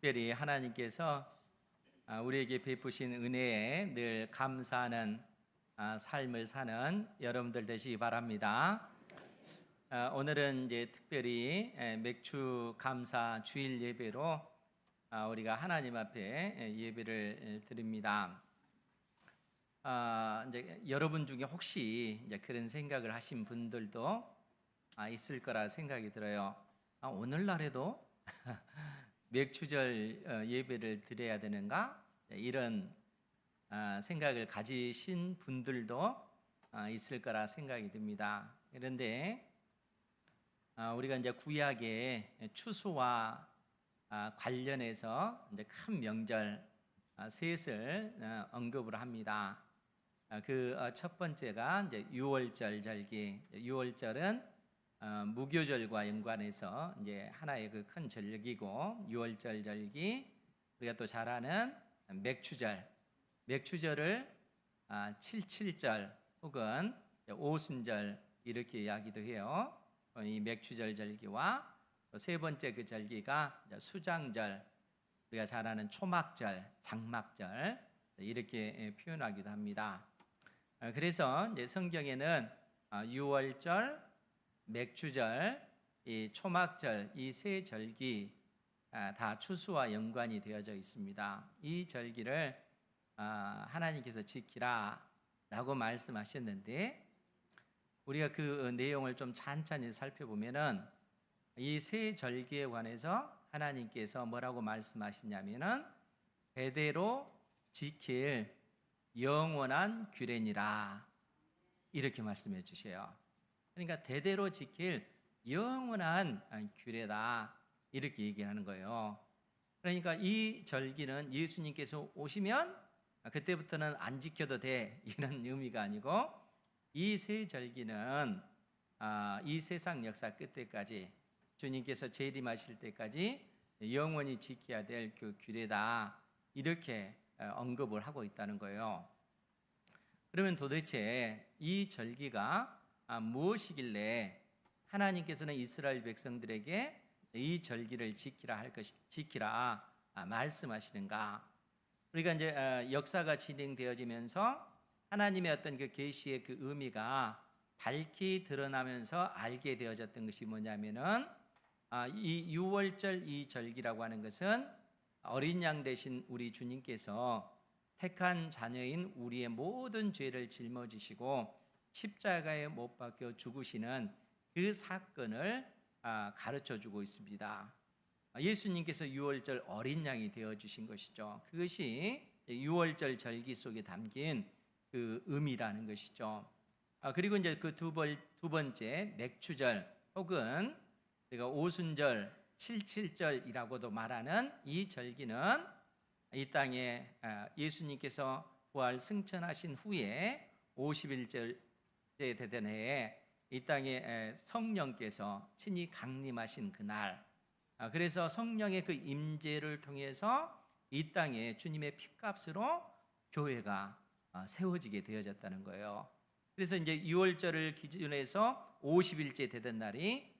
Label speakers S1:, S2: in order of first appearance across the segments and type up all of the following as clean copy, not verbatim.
S1: 특별히 하나님께서 우리에게 베푸신 은혜에 늘 감사하는 삶을 사는 여러분들 되시기 바랍니다. 오늘은 이제 특별히 맥주 감사 주일 예배로 우리가 하나님 앞에 예배를 드립니다. 이제 여러분 중에 혹시 이제 그런 생각을 하신 분들도 있을 거라 생각이 들어요. 오늘날에도 맥주절 예배를 드려야 되는가? 이런 생각을 가지신 분들도 있을 거라 생각이 듭니다. 그런데 우리가 이제 구약의 추수와 관련해서 이제 큰 명절 셋을 언급을 합니다. 그 첫 번째가 이제 유월절 절기. 유월절은 무교절과 연관해서 이제 하나의 그 큰 절기고, 유월절 절기, 우리가 또 잘 아는 맥추절. 맥추절을 77절 혹은 오순절 이렇게 이야기도 해요. 이 맥추절 절기와 또 세 번째 그 절기가 수장절, 우리가 잘 아는 초막절, 장막절 이렇게 표현하기도 합니다. 그래서 이제 성경에는 유월절, 맥주절, 이 초막절, 이 세 절기 다 추수와 연관이 되어져 있습니다. 이 절기를 하나님께서 지키라 라고 말씀하셨는데, 우리가 그 내용을 좀 찬찬히 살펴보면은 이 세 절기에 관해서 하나님께서 뭐라고 말씀하시냐면은 대대로 지킬 영원한 규례니라 이렇게 말씀해 주셔요. 그러니까 대대로 지킬 영원한 규례다 이렇게 얘기하는 거예요. 그러니까 이 절기는 예수님께서 오시면 그때부터는 안 지켜도 돼 이런 의미가 아니고, 이 세 절기는 이 세상 역사 끝때까지 주님께서 재림하실 때까지 영원히 지켜야 될 그 규례다 이렇게 언급을 하고 있다는 거예요. 그러면 도대체 이 절기가 무엇이길래 하나님께서는 이스라엘 백성들에게 이 절기를 지키라 말씀하시는가? 우리가 이제 역사가 진행되어지면서 하나님의 어떤 그 계시의 그 의미가 밝히 드러나면서 알게 되어졌던 것이 뭐냐면은 이 유월절 이 절기라고 하는 것은 어린 양 되신 우리 주님께서 택한 자녀인 우리의 모든 죄를 짊어지시고 십자가에 못 박혀 죽으시는 그 사건을 가르쳐 주고 있습니다. 예수님께서 유월절 어린 양이 되어 주신 것이죠. 그것이 유월절 절기 속에 담긴 그 의미라는 것이죠. 그리고 이제 그 두 번째 맥추절 혹은 우리가 오순절, 칠칠절이라고도 말하는 이 절기는 이 땅에 예수님께서 부활 승천하신 후에 50일째 되던 해에 이 땅에 성령께서 친히 강림하신 그날, 그래서 성령의 그 임재를 통해서 이 땅에 주님의 피값으로 교회가 세워지게 되어졌다는 거예요. 그래서 이제 6월절을 기준해서 50일째 되던 날이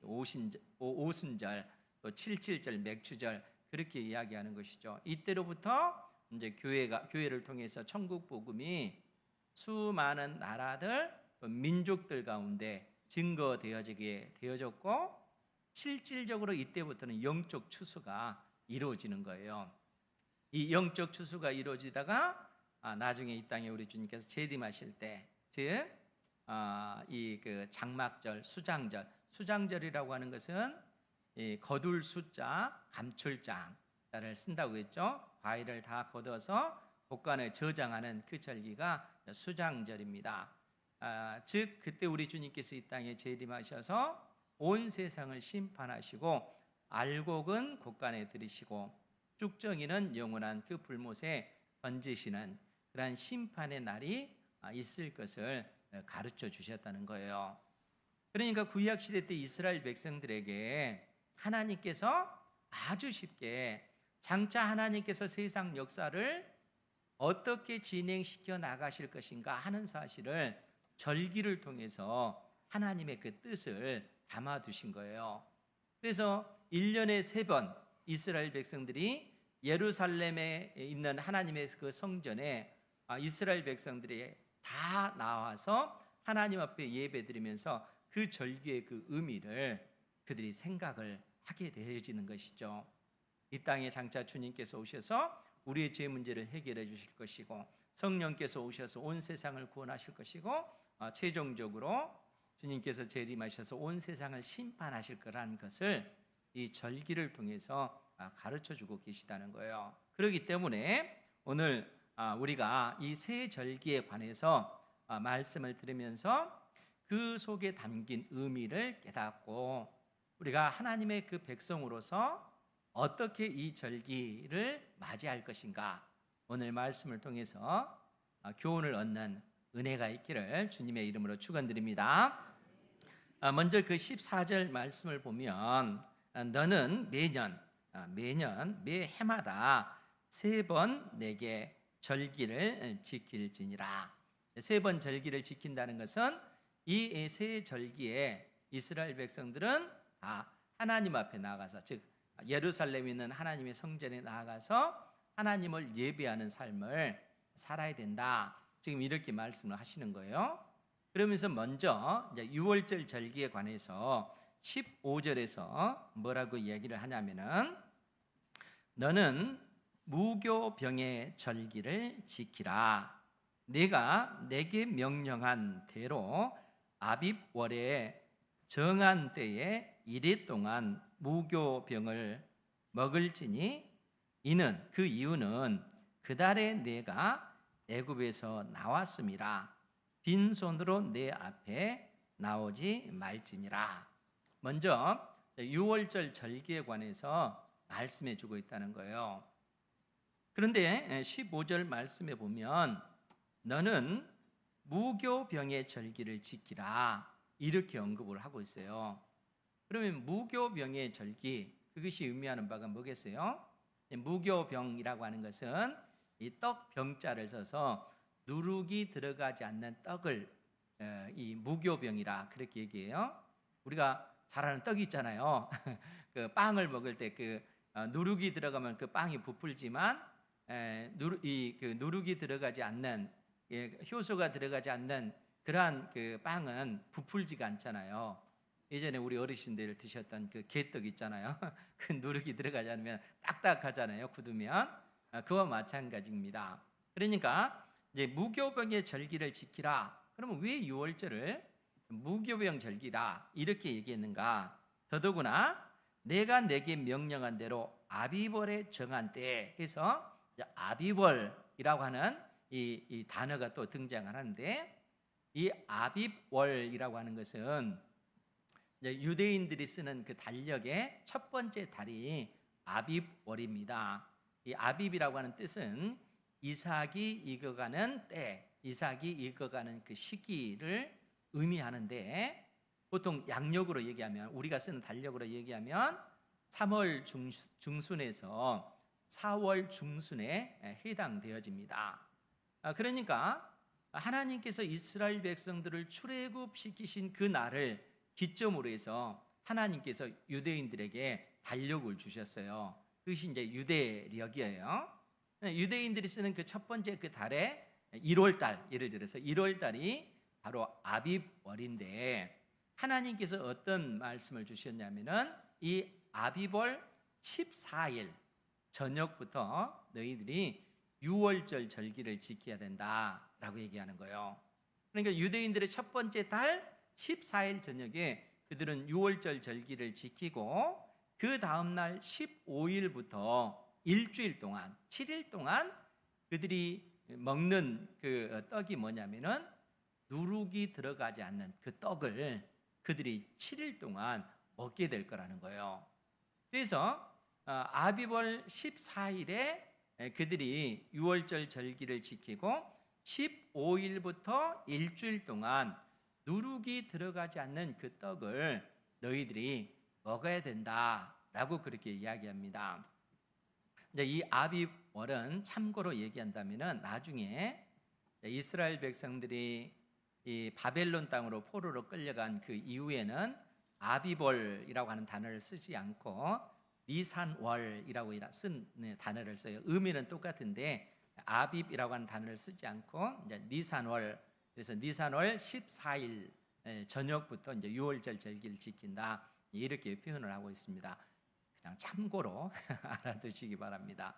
S1: 오순절, 또 77절 맥추절 그렇게 이야기하는 것이죠. 이때로부터 이제 교회를 통해서 천국 복음이 수많은 나라들, 민족들 가운데 증거되어지게 되어졌고, 실질적으로 이때부터는 영적 추수가 이루어지는 거예요. 이 영적 추수가 이루어지다가 나중에 이 땅에 우리 주님께서 재림하실 때, 즉 이 그 장막절, 수장절이라고 하는 것은 이 거둘 숫자, 감출장자를 쓴다고 했죠. 과일을 다 걷어서 곳간에 저장하는 그 절기가 수장절입니다. 즉 그때 우리 주님께서 이 땅에 재림하셔서 온 세상을 심판하시고 알곡은 곳간에 들이시고 쭉정이는 영원한 그 불못에 던지시는 그러한 심판의 날이 있을 것을 가르쳐 주셨다는 거예요. 그러니까 구약 시대 때 이스라엘 백성들에게 하나님께서 아주 쉽게 장차 하나님께서 세상 역사를 어떻게 진행시켜 나가실 것인가 하는 사실을 절기를 통해서 하나님의 그 뜻을 담아 두신 거예요. 그래서 1년에 3번 이스라엘 백성들이 예루살렘에 있는 하나님의 그 성전에 이스라엘 백성들이 다 나와서 하나님 앞에 예배드리면서 그 절기의 그 의미를 그들이 생각을 하게 되어지는 것이죠. 이 땅에 장차 주님께서 오셔서 우리의 죄 문제를 해결해 주실 것이고, 성령께서 오셔서 온 세상을 구원하실 것이고, 최종적으로 주님께서 재림하셔서 온 세상을 심판하실 거라는 것을 이 절기를 통해서 가르쳐 주고 계시다는 거예요. 그렇기 때문에 오늘 우리가 이 세 절기에 관해서 말씀을 들으면서 그 속에 담긴 의미를 깨닫고, 우리가 하나님의 그 백성으로서 어떻게 이 절기를 맞이할 것인가, 오늘 말씀을 통해서 교훈을 얻는 은혜가 있기를 주님의 이름으로 축원드립니다. 먼저 그 14절 말씀을 보면, 너는 매 해마다 3번 내게 절기를 지킬지니라. 3번 절기를 지킨다는 것은 이 세 절기에 이스라엘 백성들은 다 하나님 앞에 나가서, 즉 예루살렘에 있는 하나님의 성전에 나가서 하나님을 예배하는 삶을 살아야 된다. 지금 이렇게 말씀을 하시는 거예요. 그러면서 먼저 이제 유월절 절기에 관해서 15절에서 뭐라고 이야기를 하냐면은, 너는 무교병의 절기를 지키라. 내가 내게 명령한 대로 아빕월에 정한 때에 이래 동안 무교병을 먹을지니, 이는 그 이유는 그달에 내가 애굽에서 나왔음이라. 빈손으로 내 앞에 나오지 말지니라. 먼저 유월절 절기에 관해서 말씀해 주고 있다는 거예요. 그런데 15절 말씀에 보면, 너는 무교병의 절기를 지키라, 이렇게 언급을 하고 있어요. 그러면 무교병의 절기, 그것이 의미하는 바가 뭐겠어요? 무교병이라고 하는 것은 이 떡병자를 써서 누룩이 들어가지 않는 떡을 이 무교병이라 그렇게 얘기해요. 우리가 잘 아는 떡이 있잖아요. 그 빵을 먹을 때 그 누룩이 들어가면 그 빵이 부풀지만, 그 누룩이 들어가지 않는, 효소가 들어가지 않는 그러한 그 빵은 부풀지가 않잖아요. 예전에 우리 어르신들 드셨던 그 개떡 있잖아요. 그 누룩이 들어가지 않으면 딱딱하잖아요, 굳으면. 그와 마찬가지입니다. 그러니까 이제 무교병의 절기를 지키라. 그러면 왜 유월절을 무교병 절기라 이렇게 얘기했는가? 더더구나 내가 내게 명령한 대로 아비벌에 정한 때에 해서 아비벌이라고 하는 이 단어가 또 등장을 하는데, 이 아빕월이라고 하는 것은 유대인들이 쓰는 그 달력의 첫 번째 달이 아빕월입니다. 이 아빕이라고 하는 뜻은 이삭이 익어가는 때, 이삭이 익어가는 그 시기를 의미하는데, 보통 양력으로 얘기하면, 우리가 쓰는 달력으로 얘기하면 3월 중순에서 4월 중순에 해당되어집니다. 그러니까 하나님께서 이스라엘 백성들을 출애굽시키신 그 날을 기점으로 해서 하나님께서 유대인들에게 달력을 주셨어요. 그것이 이제 유대력이에요. 유대인들이 쓰는 그 첫 번째 그 달에 1월 달, 예를 들어서 1월 달이 바로 아빕월인데, 하나님께서 어떤 말씀을 주셨냐면은 이 아빕월 14일 저녁부터 너희들이 유월절 절기를 지켜야 된다라고 얘기하는 거예요. 그러니까 유대인들의 첫 번째 달 14일 저녁에 그들은 유월절 절기를 지키고, 그 다음 날 15일부터 일주일 동안, 7일 동안 그들이 먹는 그 떡이 뭐냐면은 누룩이 들어가지 않는 그 떡을 그들이 7일 동안 먹게 될 거라는 거예요. 그래서 아비벌 14일에 그들이 유월절 절기를 지키고, 15일부터 일주일 동안 누룩이 들어가지 않는 그 떡을 너희들이 먹어야 된다라고 그렇게 이야기합니다. 이제 이 아비월은 참고로 얘기한다면은 나중에 이스라엘 백성들이 이 바벨론 땅으로 포로로 끌려간 그 이후에는 아비벌이라고 하는 단어를 쓰지 않고 니산월이라고 쓴 단어를 써요. 의미는 똑같은데 아빕이라고 하는 단어를 쓰지 않고 이제 니산월, 그래서 니산월 14일 저녁부터 이제 유월절 절기를 지킨다, 이렇게 표현을 하고 있습니다. 그냥 참고로 알아두시기 바랍니다.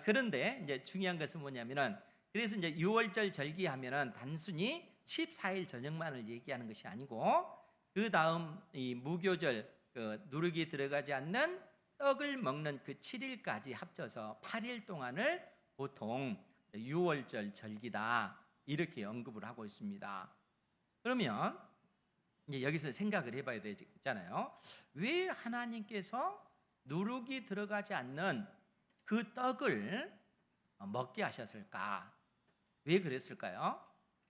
S1: 그런데 이제 중요한 것은 뭐냐면은, 그래서 이제 유월절 절기하면은 단순히 14일 저녁만을 얘기하는 것이 아니고, 그 다음 이 무교절, 누룩이 들어가지 않는 떡을 먹는 그 7일까지 합쳐서 8일 동안을 보통 유월절 절기다, 이렇게 언급을 하고 있습니다. 그러면 이제 여기서 생각을 해봐야 되잖아요. 왜 하나님께서 누룩이 들어가지 않는 그 떡을 먹게 하셨을까? 왜 그랬을까요?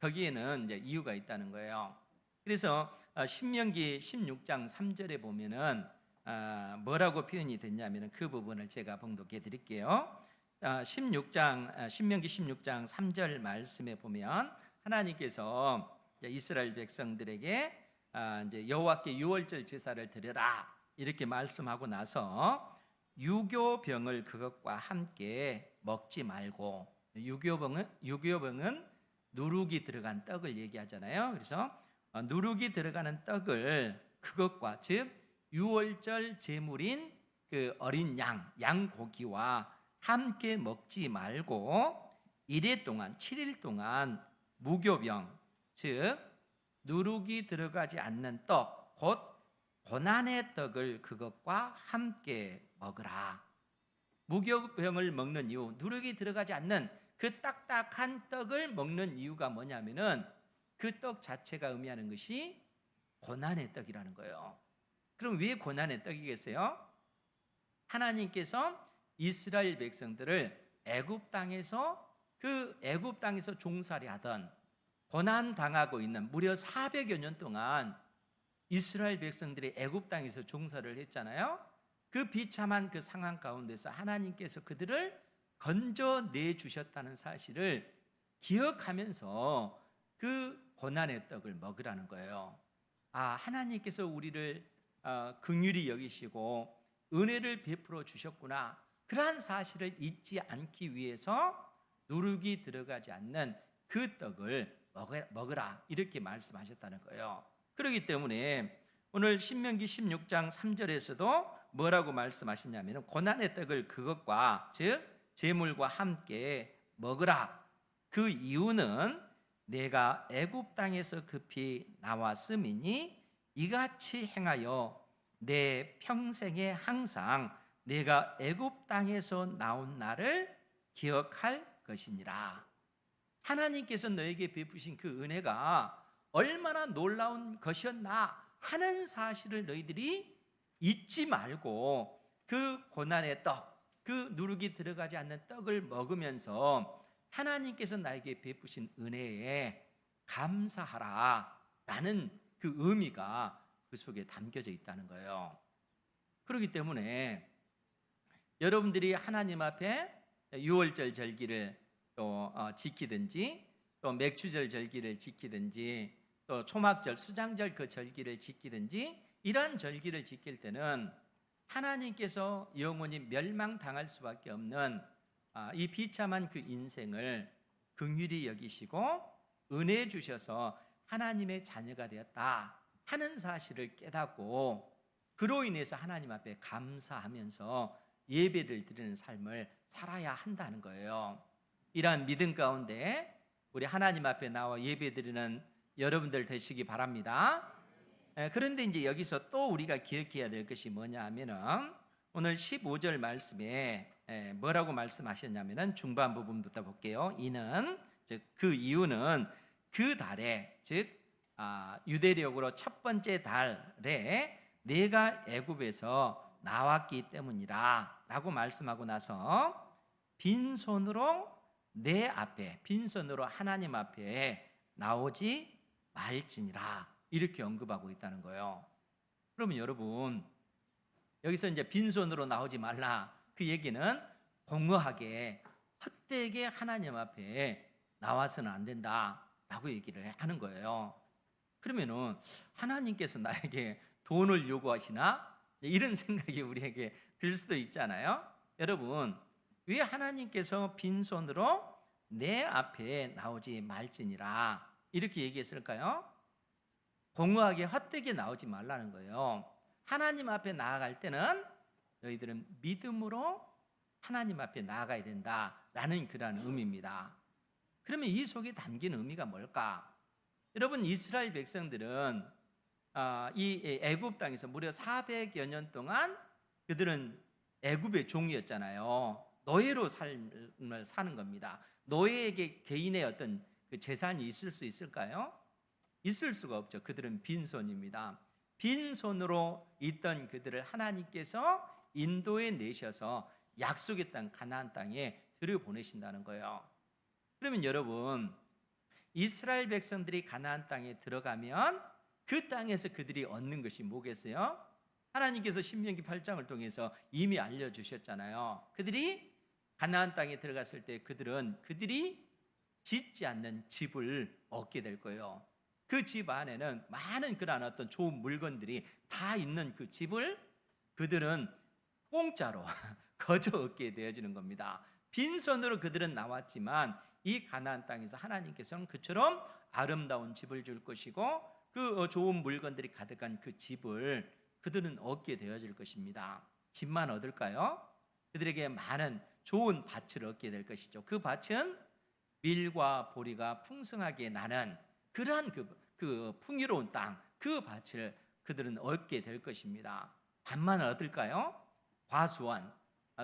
S1: 거기에는 이제 이유가 있다는 거예요. 그래서 신명기 16장 3절에 보면은 뭐라고 표현이 됐냐면, 그 부분을 제가 봉독해 드릴게요. 신명기 16장 3절 말씀에 보면 하나님께서 이스라엘 백성들에게 이제 여호와께 유월절 제사를 드려라, 이렇게 말씀하고 나서 유교병을 그것과 함께 먹지 말고, 유교병은 누룩이 들어간 떡을 얘기하잖아요. 그래서 누룩이 들어가는 떡을 그것과, 즉 유월절 제물인 그 어린 양고기와 함께 먹지 말고 1회 동안, 7일 동안 무교병, 즉 누룩이 들어가지 않는 떡, 곧 고난의 떡을 그것과 함께 먹으라. 무교병을 먹는 이유, 누룩이 들어가지 않는 그 딱딱한 떡을 먹는 이유가 뭐냐면은, 그 떡 자체가 의미하는 것이 고난의 떡이라는 거예요. 그럼 왜 고난의 떡이겠어요? 하나님께서 이스라엘 백성들을 애굽 땅에서 종살이 하던, 고난 당하고 있는 무려 400여 년 동안 이스라엘 백성들이 애굽 땅에서 종살을 했잖아요. 그 비참한 그 상황 가운데서 하나님께서 그들을 건져내 주셨다는 사실을 기억하면서 그 고난의 떡을 먹으라는 거예요. 하나님께서 우리를 긍휼히 여기시고 은혜를 베풀어 주셨구나, 그러한 사실을 잊지 않기 위해서 누룩이 들어가지 않는 그 떡을 먹으라, 이렇게 말씀하셨다는 거예요. 그렇기 때문에 오늘 신명기 16장 3절에서도 뭐라고 말씀하시냐면, 고난의 떡을 그것과, 즉 제물과 함께 먹으라. 그 이유는 내가 애굽 땅에서 급히 나왔음이니 이같이 행하여 내 평생에 항상 내가 애굽 땅에서 나온 날을 기억할 것이니라. 하나님께서 너에게 베푸신 그 은혜가 얼마나 놀라운 것이었나 하는 사실을 너희들이 잊지 말고, 그 고난의 떡, 그 누룩이 들어가지 않는 떡을 먹으면서 하나님께서 나에게 베푸신 은혜에 감사하라 라는 그 의미가 그 속에 담겨져 있다는 거예요. 그렇기 때문에 여러분들이 하나님 앞에 유월절 절기를 또 지키든지, 또 맥주절 절기를 지키든지, 또 초막절, 수장절 그 절기를 지키든지, 이러한 절기를 지킬 때는 하나님께서 영원히 멸망당할 수밖에 없는 이 비참한 그 인생을 긍휼히 여기시고 은혜 주셔서 하나님의 자녀가 되었다 하는 사실을 깨닫고, 그로 인해서 하나님 앞에 감사하면서 예배를 드리는 삶을 살아야 한다는 거예요. 이러한 믿음 가운데 우리 하나님 앞에 나와 예배 드리는 여러분들 되시기 바랍니다. 그런데 이제 여기서 또 우리가 기억해야 될 것이 뭐냐 하면은, 오늘 15절 말씀에 뭐라고 말씀하셨냐면은, 중반 부분부터 볼게요. 이는, 즉 그 이유는 그 달에, 즉 유대력으로 첫 번째 달에 내가 애굽에서 나왔기 때문이라 라고 말씀하고 나서, 빈손으로 내 앞에, 빈손으로 하나님 앞에 나오지 말지니라, 이렇게 언급하고 있다는 거예요. 그러면 여러분, 여기서 이제 빈손으로 나오지 말라, 그 얘기는 공허하게 헛되게 하나님 앞에 나와서는 안 된다라고 얘기를 하는 거예요. 그러면은 하나님께서 나에게 돈을 요구하시나? 이런 생각이 우리에게 들 수도 있잖아요. 여러분, 왜 하나님께서 빈손으로 내 앞에 나오지 말지니라 이렇게 얘기했을까요? 공허하게 헛되게 나오지 말라는 거예요. 하나님 앞에 나아갈 때는 너희들은 믿음으로 하나님 앞에 나아가야 된다라는 그런 의미입니다. 그러면 이 속에 담긴 의미가 뭘까? 여러분, 이스라엘 백성들은 이 애굽 땅에서 무려 400여 년 동안 그들은 애굽의 종이었잖아요. 노예로 삶을 사는 겁니다. 노예에게 개인의 어떤 그 재산이 있을 수 있을까요? 있을 수가 없죠. 그들은 빈손입니다. 빈손으로 있던 그들을 하나님께서 인도에 내셔서 약속의 땅 가나안 땅에 들여보내신다는 거예요. 그러면 여러분, 이스라엘 백성들이 가나안 땅에 들어가면 그 땅에서 그들이 얻는 것이 뭐겠어요? 하나님께서 신명기 8장을 통해서 이미 알려주셨잖아요. 그들이 가나안 땅에 들어갔을 때 그들이 짓지 않는 집을 얻게 될 거예요. 그 집 안에는 많은 그런 어떤 좋은 물건들이 다 있는 그 집을 그들은 공짜로 거저 얻게 되어지는 겁니다. 빈손으로 그들은 나왔지만 이 가나안 땅에서 하나님께서는 그처럼 아름다운 집을 줄 것이고 그 좋은 물건들이 가득한 그 집을 그들은 얻게 되어질 것입니다. 집만 얻을까요? 그들에게 많은 좋은 밭을 얻게 될 것이죠. 그 밭은 밀과 보리가 풍성하게 나는 그러한 그 풍요로운 땅, 그 밭을 그들은 얻게 될 것입니다. 밭만 얻을까요? 과수원,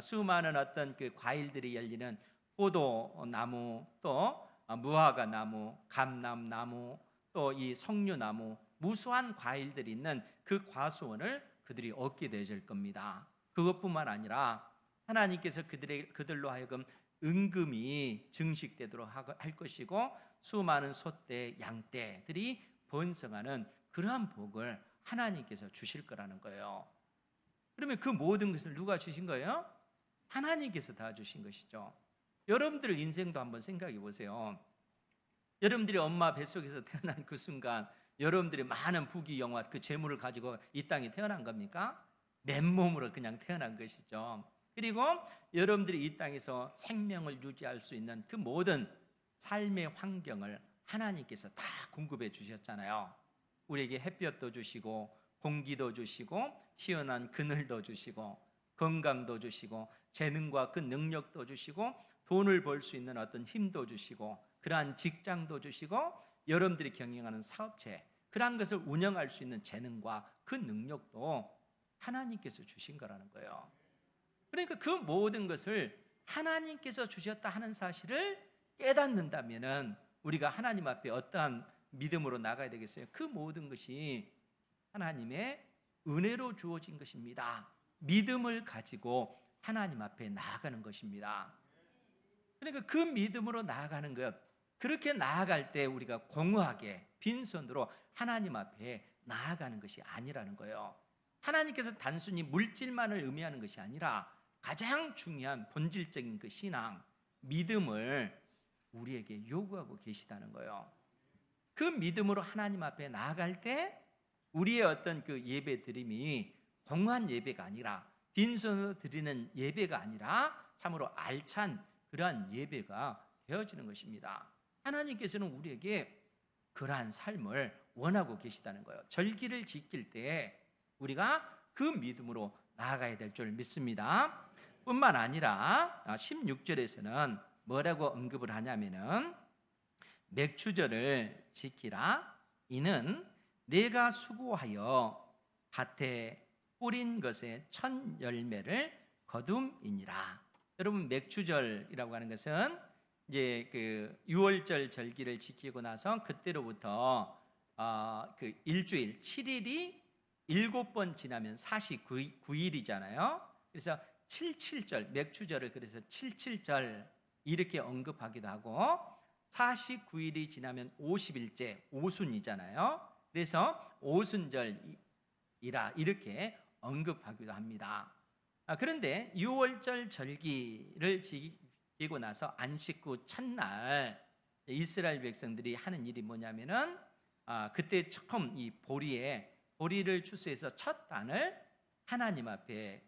S1: 수많은 어떤 그 과일들이 열리는 포도나무, 또 무화과 나무, 감람나무, 또 이 석류나무, 무수한 과일들이 있는 그 과수원을 그들이 얻게 되질 겁니다. 그것뿐만 아니라 하나님께서 그들로 하여금 은금이 증식되도록 할 것이고 수많은 소떼, 양떼들이 번성하는 그러한 복을 하나님께서 주실 거라는 거예요. 그러면 그 모든 것을 누가 주신 거예요? 하나님께서 다 주신 것이죠. 여러분들 인생도 한번 생각해 보세요. 여러분들이 엄마 뱃속에서 태어난 그 순간 여러분들이 많은 부귀 영화 그 재물을 가지고 이 땅에 태어난 겁니까? 맨몸으로 그냥 태어난 것이죠. 그리고 여러분들이 이 땅에서 생명을 유지할 수 있는 그 모든 삶의 환경을 하나님께서 다 공급해 주셨잖아요. 우리에게 햇볕도 주시고 공기도 주시고 시원한 그늘도 주시고 건강도 주시고 재능과 그 능력도 주시고 돈을 벌 수 있는 어떤 힘도 주시고 그러한 직장도 주시고 여러분들이 경영하는 사업체 그러한 것을 운영할 수 있는 재능과 그 능력도 하나님께서 주신 거라는 거예요. 그러니까 그 모든 것을 하나님께서 주셨다 하는 사실을 깨닫는다면은 우리가 하나님 앞에 어떠한 믿음으로 나가야 되겠어요? 그 모든 것이 하나님의 은혜로 주어진 것입니다. 믿음을 가지고 하나님 앞에 나아가는 것입니다. 그러니까 그 믿음으로 나아가는 것, 그렇게 나아갈 때 우리가 공허하게 빈손으로 하나님 앞에 나아가는 것이 아니라는 거예요. 하나님께서 단순히 물질만을 의미하는 것이 아니라 가장 중요한 본질적인 그 신앙, 믿음을 우리에게 요구하고 계시다는 거예요. 그 믿음으로 하나님 앞에 나아갈 때 우리의 어떤 그 예배 드림이 공허한 예배가 아니라 빈손으로 드리는 예배가 아니라 참으로 알찬 그러한 예배가 되어지는 것입니다. 하나님께서는 우리에게 그러한 삶을 원하고 계시다는 거예요. 절기를 지킬 때 우리가 그 믿음으로 나아가야 될 줄 믿습니다. 뿐만 아니라 16절에서는 뭐라고 언급을 하냐면은 맥추절을 지키라. 이는 내가 수고하여 밭에 뿌린 것의 첫 열매를 거둠이니라. 여러분, 맥추절이라고 하는 것은 이제 그 유월절 절기를 지키고 나서 그때로부터 그 일주일 7일이 7번 지나면 49일이잖아요. 그래서 77절, 맥추절을 그래서 77절 이렇게 언급하기도 하고 49일이 지나면 50일째 오순이잖아요. 그래서 오순절이라 이렇게 언급하기도 합니다. 그런데 유월절 절기를 지키고 나서 안식구 첫날 이스라엘 백성들이 하는 일이 뭐냐면은 그때 처음 이 보리를 추수해서 첫 단을 하나님 앞에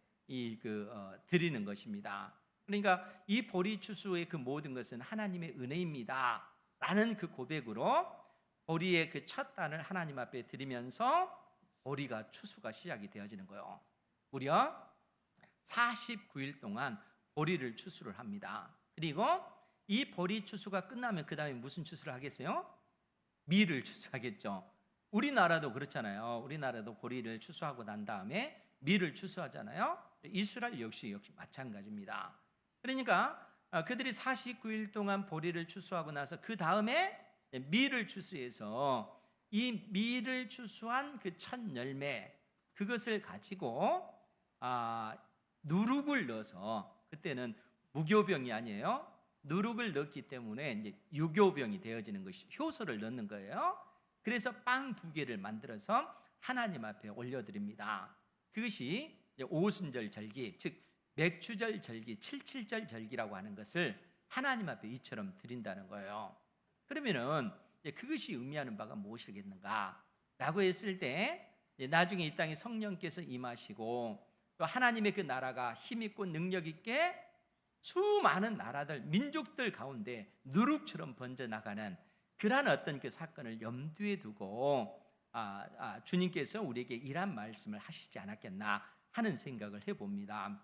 S1: 드리는 것입니다. 그러니까 이 보리 추수의 그 모든 것은 하나님의 은혜입니다라는 그 고백으로 보리의 그 첫 단을 하나님 앞에 드리면서 보리가 추수가 시작이 되어지는 거예요. 무려 49일 동안 보리를 추수를 합니다. 그리고 이 보리 추수가 끝나면 그 다음에 무슨 추수를 하겠어요? 밀을 추수하겠죠. 우리나라도 그렇잖아요. 우리나라도 보리를 추수하고 난 다음에 밀을 추수하잖아요. 이스라엘 역시 마찬가지입니다. 그러니까 그들이 49일 동안 보리를 추수하고 나서 그 다음에 밀을 추수해서 이 밀을 추수한 그 첫 열매, 그것을 가지고 누룩을 넣어서, 그때는 무교병이 아니에요. 누룩을 넣기 때문에 이제 유교병이 되어지는 것이, 효소를 넣는 거예요. 그래서 빵 2개를 만들어서 하나님 앞에 올려드립니다. 그것이 오순절 절기, 즉 맥추절 절기, 77절 절기라고 하는 것을 하나님 앞에 이처럼 드린다는 거예요. 그러면은 그것이 의미하는 바가 무엇이겠는가 라고 했을 때, 나중에 이 땅에 성령께서 임하시고 또 하나님의 그 나라가 힘있고 능력있게 수많은 나라들, 민족들 가운데 누룩처럼 번져나가는 그러한 어떤 그 사건을 염두에 두고 주님께서 우리에게 이런 말씀을 하시지 않았겠나 하는 생각을 해봅니다.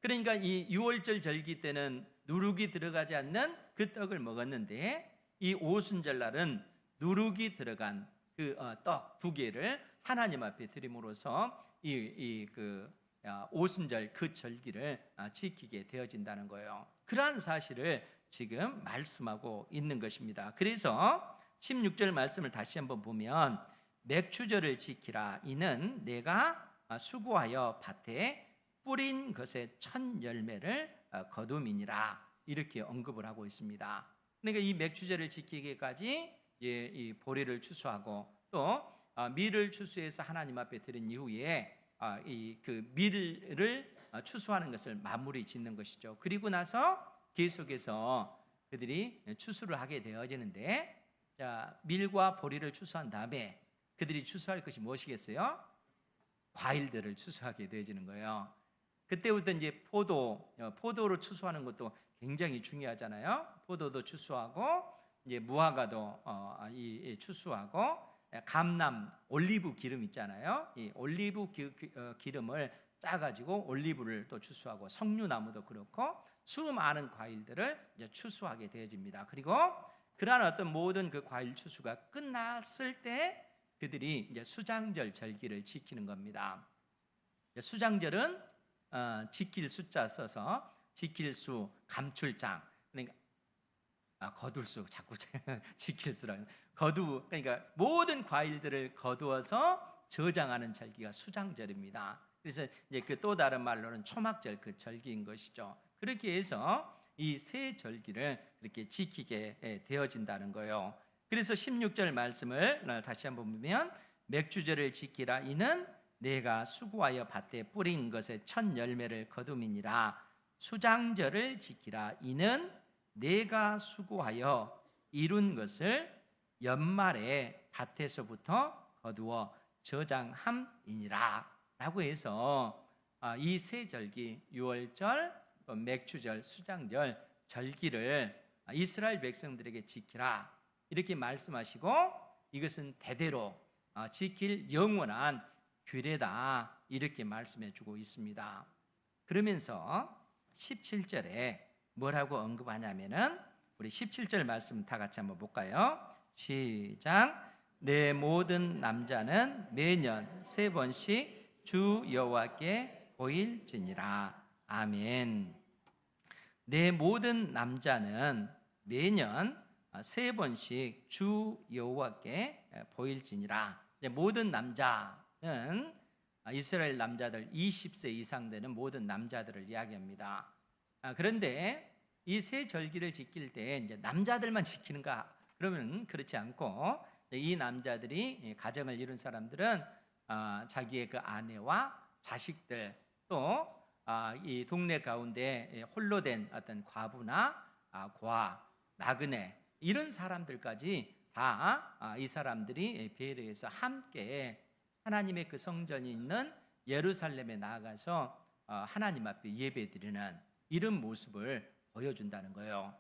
S1: 그러니까 이 6월절 절기 때는 누룩이 들어가지 않는 그 떡을 먹었는데, 이 오순절날은 누룩이 들어간 그 떡 2개를 하나님 앞에 드림으로써 오순절 그 절기를 지키게 되어진다는 거예요. 그러한 사실을 지금 말씀하고 있는 것입니다. 그래서 16절 말씀을 다시 한번 보면, 맥추절을 지키라. 이는 내가 수고하여 밭에 뿌린 것의 첫 열매를 거둠이니라. 이렇게 언급을 하고 있습니다. 그러니까 이 맥추절을 지키기까지 이 보리를 추수하고 또 밀을 추수해서 하나님 앞에 드린 이후에 그 밀을 추수하는 것을 마무리 짓는 것이죠. 그리고 나서 계속해서 그들이 추수를 하게 되어지는데, 밀과 보리를 추수한 다음에 그들이 추수할 것이 무엇이겠어요? 과일들을 추수하게 되어지는 거예요. 그때부터 이제 포도를 추수하는 것도 굉장히 중요하잖아요. 포도도 추수하고 이제 무화과도 추수하고, 감람 올리브 기름 있잖아요. 이 올리브 기름을 짜가지고 올리브를 또 추수하고, 석류나무도 그렇고 수많은 과일들을 이제 추수하게 되어집니다. 그리고 그러한 어떤 모든 그 과일 추수가 끝났을 때 그들이 이제 수장절 절기를 지키는 겁니다. 수장절은 지킬 숫자 써서 지킬수, 감출장, 그러니까 거둘수, 자꾸 지킬수라는 그러니까 모든 과일들을 거두어서 저장하는 절기가 수장절입니다. 그래서 이제 그 또 다른 말로는 초막절 그 절기인 것이죠. 그렇게 해서 이 세 절기를 그렇게 지키게 되어진다는 거예요. 그래서 16절 말씀을 다시 한번 보면, 맥주절을 지키라. 이는 내가 수고하여 밭에 뿌린 것의 첫 열매를 거둠이니라. 수장절을 지키라. 이는 내가 수고하여 이룬 것을 연말에 밭에서부터 거두어 저장함이니라. 라고 해서 이 세 절기, 6월절, 맥추절, 수장절 절기를 이스라엘 백성들에게 지키라 이렇게 말씀하시고, 이것은 대대로 지킬 영원한 규례다 이렇게 말씀해 주고 있습니다. 그러면서 17절에 뭐라고 언급하냐면은, 우리 17절 말씀 다 같이 한번 볼까요? 시작. 내 모든 남자는 매년 3번씩 주 여호와께 보일지니라. 아멘. 내 모든 남자는 매년 3번씩 주 여호와께 보일지니라. 모든 남자는 이스라엘 남자들 20세 이상 되는 모든 남자들을 이야기합니다. 그런데 이 세 절기를 지킬 때 이제 남자들만 지키는가? 그러면 그렇지 않고, 이 남자들이 가정을 이룬 사람들은 자기의 그 아내와 자식들, 또 이 동네 가운데 홀로 된 어떤 과부나 고아, 나그네 이런 사람들까지 다 이 사람들이 배려해서 함께 하나님의 그 성전이 있는 예루살렘에 나아가서 하나님 앞에 예배드리는 이런 모습을 보여준다는 거예요.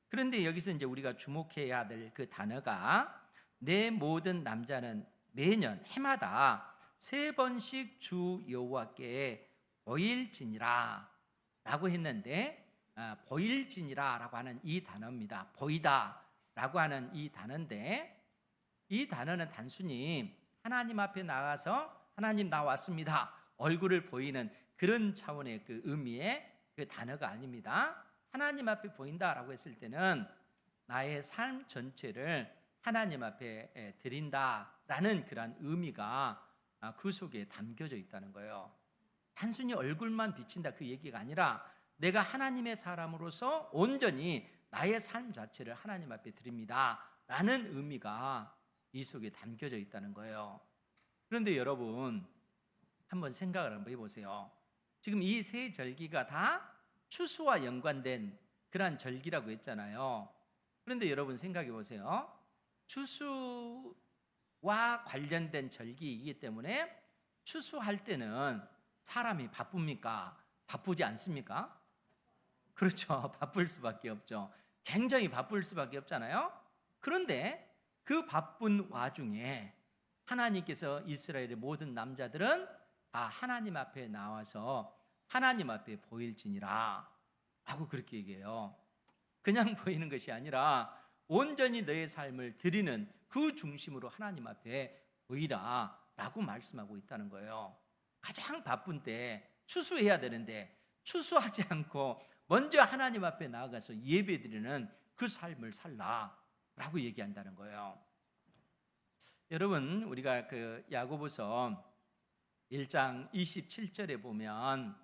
S1: 그런데 여기서 이제 우리가 주목해야 될 그 단어가 내 모든 남자는 매년 해마다 3번씩 주 여호와께 보일지니라 라고 했는데 보일지니라 라고 하는 이 단어입니다. 보이다 라고 하는 이 단어인데 이 단어는 단순히 하나님 앞에 나가서 하나님 나 왔습니다 얼굴을 보이는 그런 차원의 그 의미의 그 단어가 아닙니다. 하나님 앞에 보인다라고 했을 때는 나의 삶 전체를 하나님 앞에 드린다라는 그런 의미가 그 속에 담겨져 있다는 거예요. 단순히 얼굴만 비친다 그 얘기가 아니라 내가 하나님의 사람으로서 온전히 나의 삶 자체를 하나님 앞에 드립니다 라는 의미가 이 속에 담겨져 있다는 거예요. 그런데 여러분 한번 생각을 한번 해보세요. 지금 이 세 절기가 다 추수와 연관된 그러한 절기라고 했잖아요. 그런데 여러분 생각해 보세요. 추수와 관련된 절기이기 때문에 추수할 때는 사람이 바쁩니까? 바쁘지 않습니까? 그렇죠. 바쁠 수밖에 없죠. 굉장히 바쁠 수밖에 없잖아요. 그런데 그 바쁜 와중에 하나님께서 이스라엘의 모든 남자들은 다 하나님 앞에 나와서 하나님 앞에 보일지니라 하고 그렇게 얘기해요. 그냥 보이는 것이 아니라 온전히 너의 삶을 드리는 그 중심으로 하나님 앞에 보이라 라고 말씀하고 있다는 거예요. 가장 바쁜 때 추수해야 되는데 추수하지 않고 먼저 하나님 앞에 나아가서 예배드리는 그 삶을 살라 라고 얘기한다는 거예요. 여러분 우리가 그 야고보서 1장 27절에 보면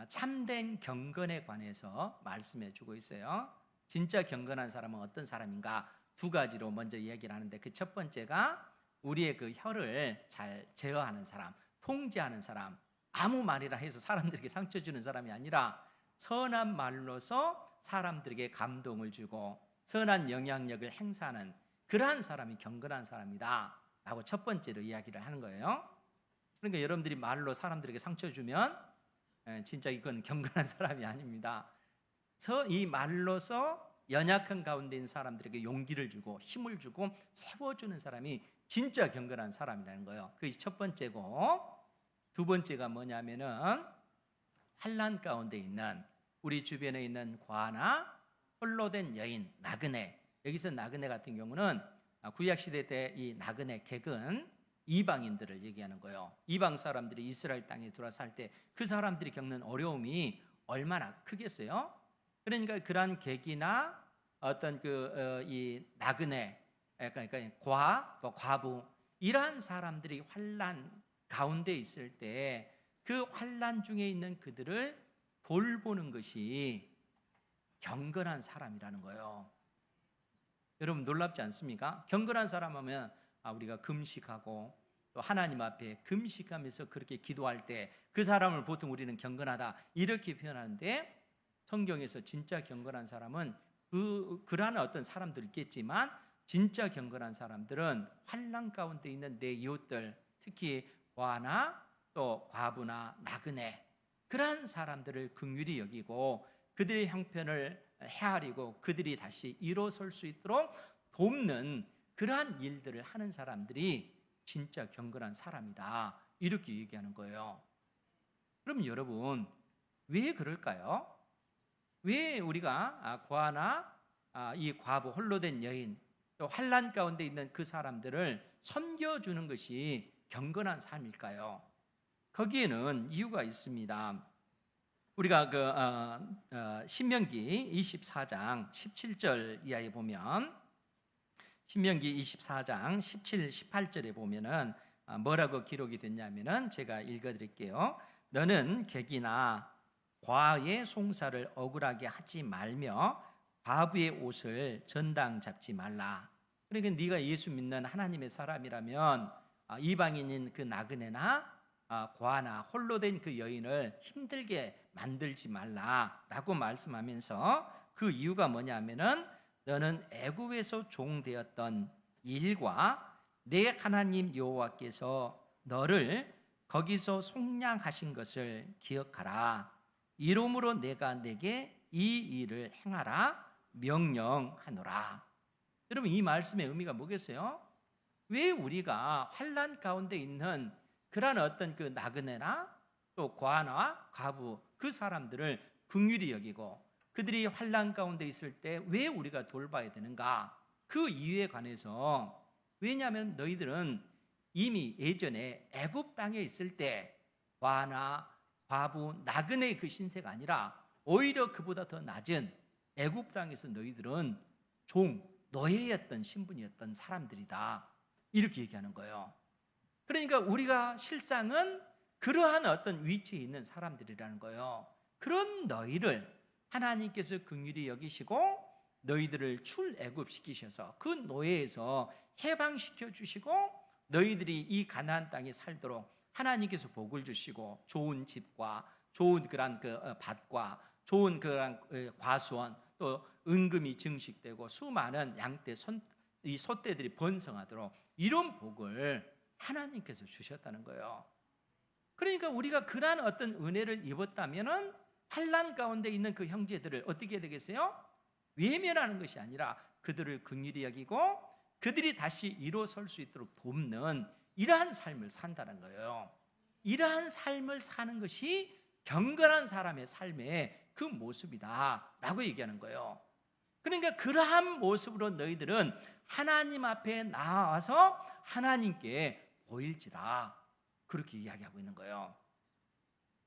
S1: 참된 경건에 관해서 말씀해 주고 있어요. 진짜 경건한 사람은 어떤 사람인가? 2가지로 먼저 이야기를 하는데 그 첫 번째가 우리의 그 혀를 잘 제어하는 사람, 통제하는 사람, 아무 말이라 해서 사람들에게 상처 주는 사람이 아니라 선한 말로서 사람들에게 감동을 주고 선한 영향력을 행사하는 그러한 사람이 경건한 사람이다 라고 첫 번째로 이야기를 하는 거예요. 그러니까 여러분들이 말로 사람들에게 상처 주면 진짜 이건 경건한 사람이 아닙니다. 이 말로서 연약한 가운데 있는 사람들에게 용기를 주고 힘을 주고 세워주는 사람이 진짜 경건한 사람이라는 거예요. 그게 첫 번째고, 2번째가 뭐냐면은 환난 가운데 있는 우리 주변에 있는 과나 홀로 된 여인 나그네. 여기서 나그네 같은 경우는 구약 시대 때 이 나그네 객은 이방인들을 얘기하는 거예요. 이방 사람들이 이스라엘 땅에 들어살 때 그 사람들이 겪는 어려움이 얼마나 크겠어요? 그러니까 그러한 객이나 어떤 이 나그네, 그러니까 과 또 과부 이러한 사람들이 환난 가운데 있을 때 그 환난 중에 있는 그들을 돌보는 것이 경건한 사람이라는 거예요. 여러분 놀랍지 않습니까? 경건한 사람 하면 우리가 금식하고 또 하나님 앞에 금식하면서 그렇게 기도할 때 그 사람을 보통 우리는 경건하다 이렇게 표현하는데 성경에서 진짜 경건한 사람은 그러한 어떤 사람들 있겠지만 진짜 경건한 사람들은 환난 가운데 있는 내 이웃들, 특히 과나 또 과부나 나그네 그러한 사람들을 긍휼히 여기고 그들의 형편을 헤아리고 그들이 다시 일어설 수 있도록 돕는 그러한 일들을 하는 사람들이 진짜 경건한 사람이다 이렇게 얘기하는 거예요. 그럼 여러분 왜 그럴까요? 왜 우리가 과나 이 과부 홀로 된 여인 또 환난 가운데 있는 그 사람들을 섬겨주는 것이 경건한 삶일까요? 거기에는 이유가 있습니다. 우리가 신명기 24장 17절 이하에 보면 신명기 24장 17, 18절에 보면은 뭐라고 기록이 됐냐면은 제가 읽어드릴게요. 너는 객이나 과의 송사를 억울하게 하지 말며 과부의 옷을 전당 잡지 말라. 그러니까 네가 예수 믿는 하나님의 사람이라면 이방인인 그 나그네나 과나 홀로 된 그 여인을 힘들게 만들지 말라라고 말씀하면서 그 이유가 뭐냐면은 너는 애굽에서 종되었던 일과 내 하나님 여호와께서 너를 거기서 속량하신 것을 기억하라. 이러므로 내가 내게 이 일을 행하라 명령하노라. 여러분, 이 말씀의 의미가 뭐겠어요? 왜 우리가 환난 가운데 있는 그러한 어떤 그 나그네나 또 과나 과부 그 사람들을 긍휼히 여기고 그들이 환난 가운데 있을 때 왜 우리가 돌봐야 되는가? 그 이유에 관해서, 왜냐하면 너희들은 이미 예전에 애굽 땅에 있을 때 과나 과부 나그네의 그 신세가 아니라 오히려 그보다 더 낮은 애굽 땅에서 너희들은 노예였던 신분이었던 사람들이다, 이렇게 얘기하는 거예요. 그러니까 우리가 실상은 그러한 어떤 위치에 있는 사람들이라는 거예요. 그런 너희를 하나님께서 긍휼히 여기시고 너희들을 출애굽시키셔서 그 노예에서 해방시켜 주시고 너희들이 이 가나안 땅에 살도록 하나님께서 복을 주시고 좋은 집과 좋은 그런 그 밭과 좋은 그런 과수원, 또 은금이 증식되고 수많은 양떼 이 소떼들이 번성하도록 이런 복을 하나님께서 주셨다는 거예요. 그러니까 우리가 그러한 어떤 은혜를 입었다면은 환난 가운데 있는 그 형제들을 어떻게 해야 되겠어요? 외면하는 것이 아니라 그들을 긍휼히 여기고 그들이 다시 일어설 수 있도록 돕는 이러한 삶을 산다는 거예요. 이러한 삶을 사는 것이 경건한 사람의 삶의 그 모습이다라고 얘기하는 거예요. 그러니까 그러한 모습으로 너희들은 하나님 앞에 나와서 하나님께 보일지라, 그렇게 이야기하고 있는 거예요.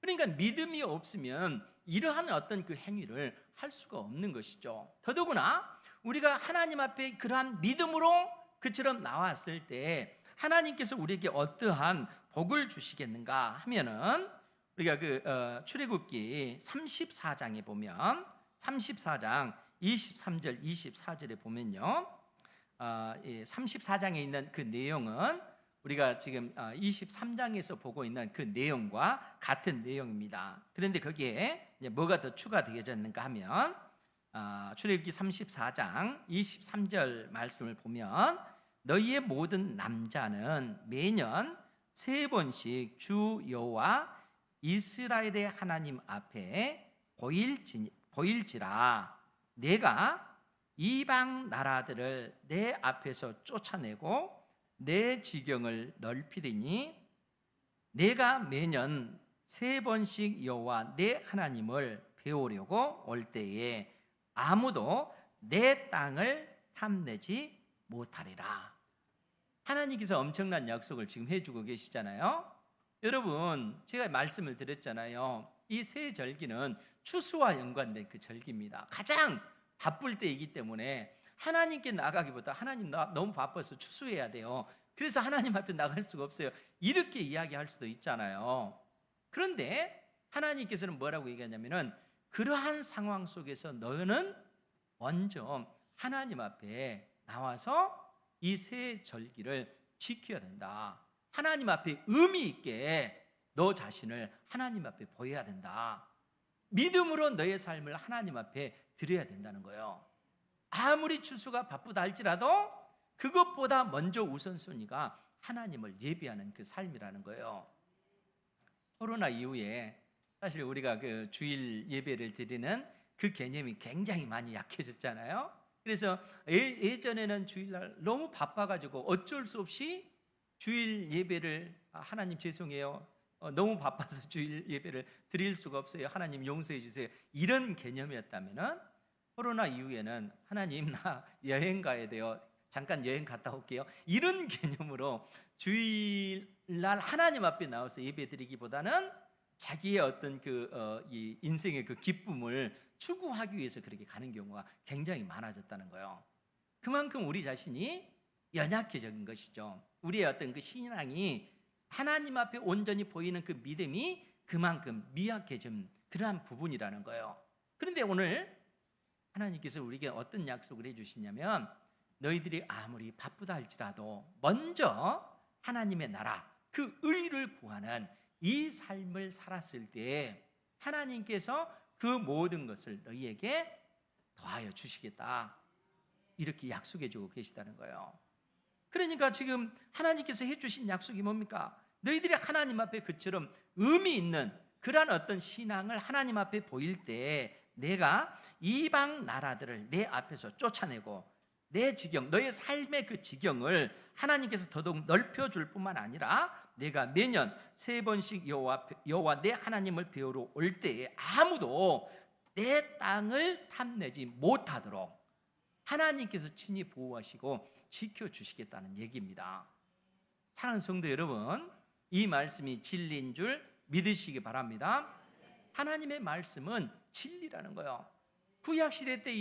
S1: 그러니까 믿음이 없으면 이러한 어떤 그 행위를 할 수가 없는 것이죠. 더더구나 우리가 하나님 앞에 그러한 믿음으로 그처럼 나왔을 때 하나님께서 우리에게 어떠한 복을 주시겠는가 하면은, 우리가 그 출애굽기 34장에 보면 34장 23절 24절에 보면요, 34장에 있는 그 내용은 우리가 지금 23장에서 보고 있는 그 내용과 같은 내용입니다. 그런데 거기에 이제 뭐가 더 추가되어졌는가 하면 출애굽기 34장 23절 말씀을 보면, 너희의 모든 남자는 매년 3번씩 주 여호와 이스라엘의 하나님 앞에 보일지라. 내가 이방 나라들을 내 앞에서 쫓아내고 내 지경을 넓히리니 내가 매년 3번씩 여호와 내 하나님을 배우려고 올 때에 아무도 내 땅을 탐내지 못하리라. 하나님께서 엄청난 약속을 지금 해주고 계시잖아요. 여러분, 제가 말씀을 드렸잖아요. 이 세 절기는 추수와 연관된 그 절기입니다. 가장 바쁠 때이기 때문에 하나님께 나가기보다 하나님 나 너무 바빠서 추수해야 돼요, 그래서 하나님 앞에 나갈 수가 없어요, 이렇게 이야기할 수도 있잖아요. 그런데 하나님께서는 뭐라고 얘기하냐면은, 그러한 상황 속에서 너는 먼저 하나님 앞에 나와서 이 세 절기를 지켜야 된다. 하나님 앞에 의미 있게 너 자신을 하나님 앞에 보여야 된다. 믿음으로 너의 삶을 하나님 앞에 드려야 된다는 거예요. 아무리 추수가 바쁘다 할지라도 그것보다 먼저 우선순위가 하나님을 예비하는 그 삶이라는 거예요. 코로나 이후에 사실 우리가 그 주일 예배를 드리는 그 개념이 굉장히 많이 약해졌잖아요. 그래서 예전에는 주일날 너무 바빠가지고 어쩔 수 없이 주일 예배를 하나님 죄송해요, 너무 바빠서 주일 예배를 드릴 수가 없어요, 하나님 용서해 주세요, 이런 개념이었다면은, 코로나 이후에는 하나님 나 여행 가야 돼요, 잠깐 여행 갔다 올게요, 이런 개념으로 주일날 하나님 앞에 나와서 예배드리기보다는 자기의 어떤 이 인생의 그 기쁨을 추구하기 위해서 그렇게 가는 경우가 굉장히 많아졌다는 거예요. 그만큼 우리 자신이 연약해진 것이죠. 우리의 어떤 그 신앙이 하나님 앞에 온전히 보이는 그 믿음이 그만큼 미약해진 그러한 부분이라는 거예요. 그런데 오늘 하나님께서 우리에게 어떤 약속을 해주시냐면, 너희들이 아무리 바쁘다 할지라도 먼저 하나님의 나라, 그 의를 구하는 이 삶을 살았을 때 하나님께서 그 모든 것을 너희에게 더하여 주시겠다, 이렇게 약속해 주고 계시다는 거예요. 그러니까 지금 하나님께서 해주신 약속이 뭡니까? 너희들이 하나님 앞에 그처럼 의미 있는 그러한 어떤 신앙을 하나님 앞에 보일 때 내가 이방 나라들을 내 앞에서 쫓아내고 내 지경, 너의 삶의 그 지경을 하나님께서 더더욱 넓혀줄 뿐만 아니라 내가 매년 3번씩 여호와 내 하나님을 배우러 올 때에 아무도 내 땅을 탐내지 못하도록 하나님께서 친히 보호하시고 지켜주시겠다는 얘기입니다. 사랑하는 성도 여러분, 이 말씀이 진리인 줄 믿으시기 바랍니다. 하나님의 말씀은 진리라는 거예요. 구약시대 때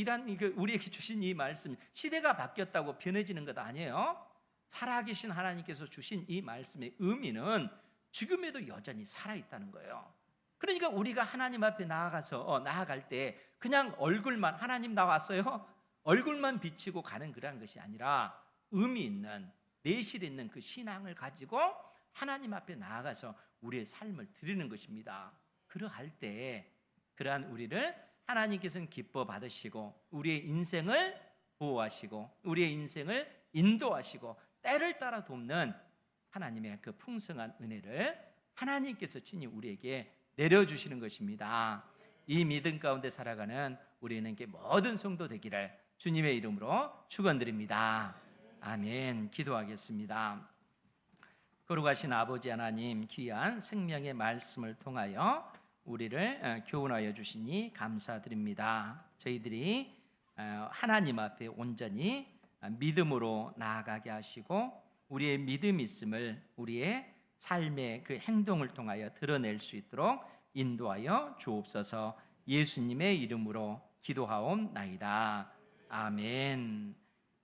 S1: 우리에게 주신 이 말씀, 시대가 바뀌었다고 변해지는 것 아니에요. 살아계신 하나님께서 주신 이 말씀의 의미는 지금에도 여전히 살아있다는 거예요. 그러니까 우리가 하나님 앞에 나아갈 때 그냥 얼굴만, 하나님 나왔어요? 얼굴만 비치고 가는 그런 것이 아니라 의미 있는, 내실 있는 그 신앙을 가지고 하나님 앞에 나아가서 우리의 삶을 드리는 것입니다. 그러할 때 그러한 우리를 하나님께서는 기뻐 받으시고 우리의 인생을 보호하시고 우리의 인생을 인도하시고 때를 따라 돕는 하나님의 그 풍성한 은혜를 하나님께서 친히 우리에게 내려주시는 것입니다. 이 믿음 가운데 살아가는 우리는 모든 성도 되기를 주님의 이름으로 축원드립니다. 아멘. 기도하겠습니다. 거룩하신 아버지 하나님, 귀한 생명의 말씀을 통하여 우리를 교훈하여 주시니 감사드립니다. 저희들이 하나님 앞에 온전히 믿음으로 나아가게 하시고 우리의 믿음 있음을 우리의 삶의 그 행동을 통하여 드러낼 수 있도록 인도하여 주옵소서. 예수님의 이름으로 기도하옵나이다. 아멘.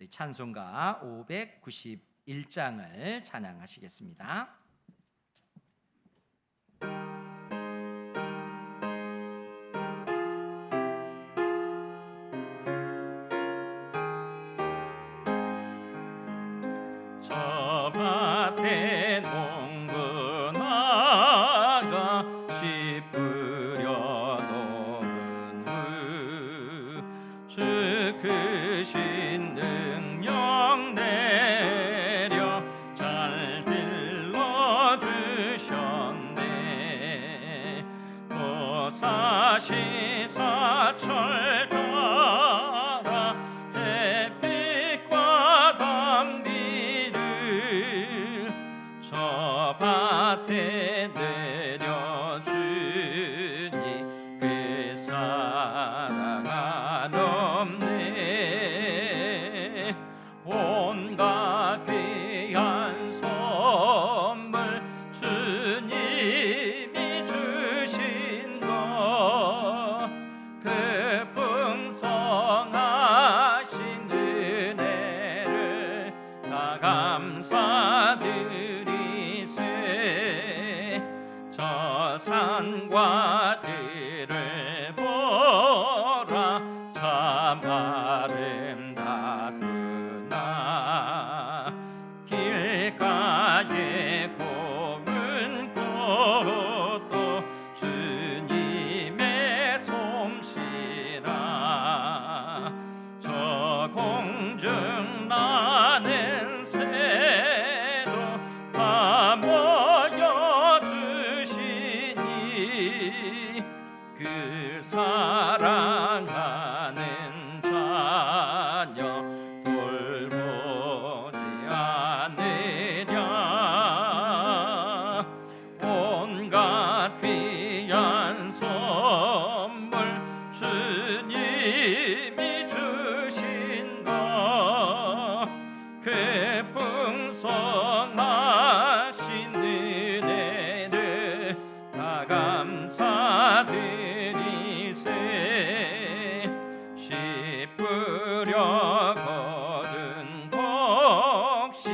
S1: 찬송가 591장을 찬양하시겠습니다.
S2: 저 밭에 농부나가 씨 뿌려 놓은 후 주 크신 능력 내려 잘 길러주셨네. 또 사시사철 따라 햇빛과 단비를 저 밭에 내려주니 그 사랑 한없네. 온갖 귀한 선물 주님이 주신 것, 그 풍성하신 은혜를 다 감사드리세. 저 산과 들을 보라 참 아름답구나. 길가에 고운 꽃도 주님의 솜씨라. 저 공중 나는 새도 다 모여주시니 그 사랑하는 자녀 돌보지 않으랴. 온갖 귀한 선물 주님이 주신 것, 그 풍성하신 은혜를 다 감사드리세. 씨 뿌려 거둔 복시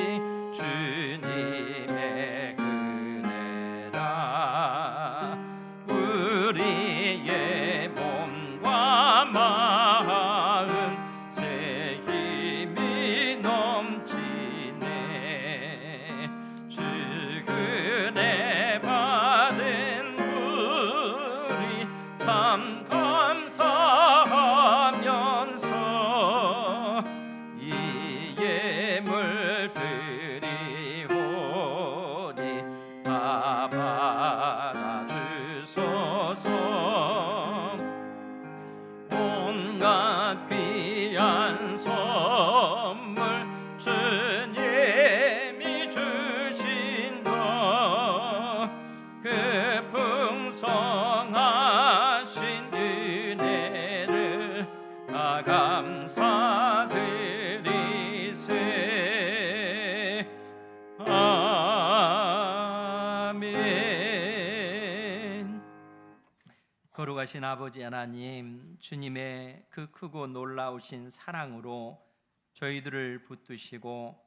S2: 주님의 은혜라. 우리의 몸과 마음 새 힘이 넘치네. 주 은혜 받은 우리 참 감사하면서 이 예물 드리오니 귀한 선물 주님이 주신 것 그 풍성하신 은혜를 다 감사드리세. 아멘.
S1: 거룩하신 아버지 하나님, 주님의 그 크고 놀라우신 사랑으로 저희들을 붙드시고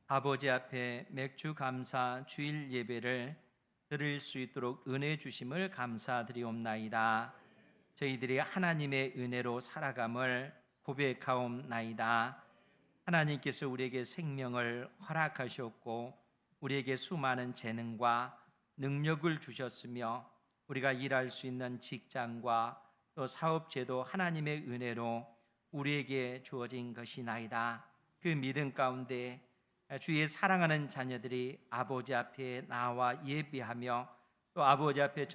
S1: 아버지 앞에 맥주 감사 주일 예배를 드릴 수 있도록 은혜 주심을 감사드리옵나이다. 저희들이 하나님의 은혜로 살아감을 고백하옵나이다. 하나님께서 우리에게 생명을 허락하셨고 우리에게 수많은 재능과 능력을 주셨으며 우리가 일할 수 있는 직장과 또 사업제도 하나님의 은혜로 우리에게 주어진 것이나이다. 그 믿음 가운데 주의 사랑하는 자녀들이 아버지 앞에 나와 예배하며 또 아버지 앞에